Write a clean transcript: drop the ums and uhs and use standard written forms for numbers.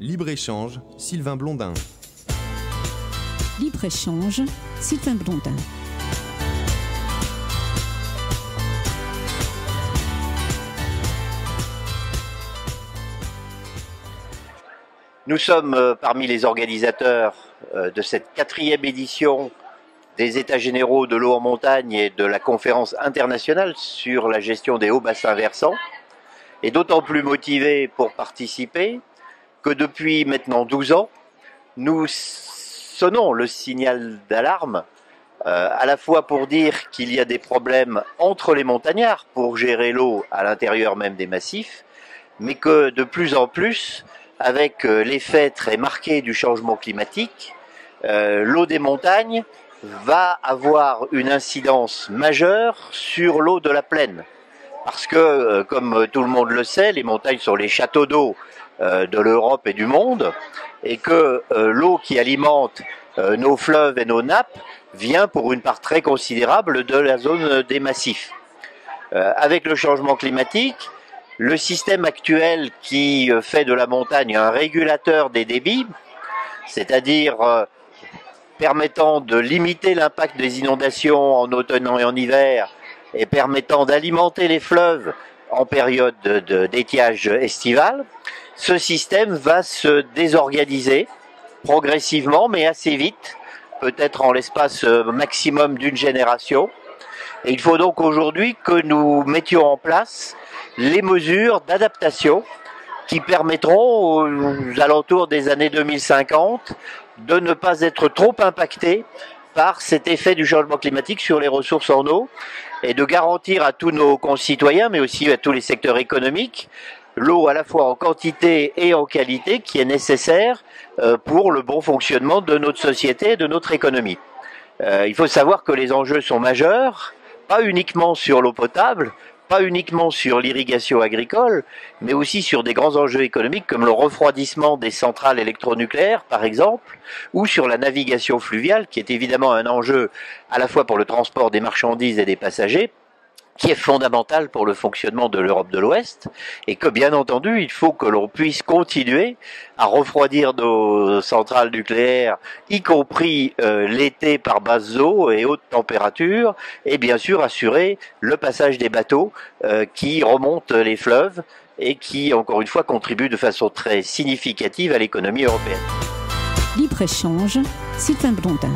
Libre-échange, Sylvain Blondin. Libre-échange, Sylvain Blondin. Nous sommes parmi les organisateurs de cette 4e édition des États généraux de l'eau en montagne et de la conférence internationale sur la gestion des hauts bassins versants, et d'autant plus motivés pour participer que depuis maintenant 12 ans, nous sonnons le signal d'alarme, à la fois pour dire qu'il y a des problèmes entre les montagnards pour gérer l'eau à l'intérieur même des massifs, mais que de plus en plus, avec l'effet très marqué du changement climatique, l'eau des montagnes va avoir une incidence majeure sur l'eau de la plaine. Parce que, comme tout le monde le sait, les montagnes sont les châteaux d'eau de l'Europe et du monde, et que l'eau qui alimente nos fleuves et nos nappes vient pour une part très considérable de la zone des massifs. Avec le changement climatique, le système actuel qui fait de la montagne un régulateur des débits, c'est-à-dire permettant de limiter l'impact des inondations en automne et en hiver, et permettant d'alimenter les fleuves en période d'étiage estival, ce système va se désorganiser progressivement, mais assez vite, peut-être en l'espace maximum d'une génération. Et il faut donc aujourd'hui que nous mettions en place les mesures d'adaptation qui permettront aux alentours des années 2050 de ne pas être trop impactés par cet effet du changement climatique sur les ressources en eau et de garantir à tous nos concitoyens, mais aussi à tous les secteurs économiques, l'eau à la fois en quantité et en qualité qui est nécessaire pour le bon fonctionnement de notre société et de notre économie. Il faut savoir que les enjeux sont majeurs, pas uniquement sur l'eau potable, pas uniquement sur l'irrigation agricole, mais aussi sur des grands enjeux économiques comme le refroidissement des centrales électronucléaires, par exemple, ou sur la navigation fluviale, qui est évidemment un enjeu à la fois pour le transport des marchandises et des passagers, qui est fondamental pour le fonctionnement de l'Europe de l'Ouest, et que bien entendu, il faut que l'on puisse continuer à refroidir nos centrales nucléaires, y compris l'été par basses eaux et hautes températures, et bien sûr assurer le passage des bateaux qui remontent les fleuves et qui, encore une fois, contribuent de façon très significative à l'économie européenne. Libre-échange, Sylvain Blondin.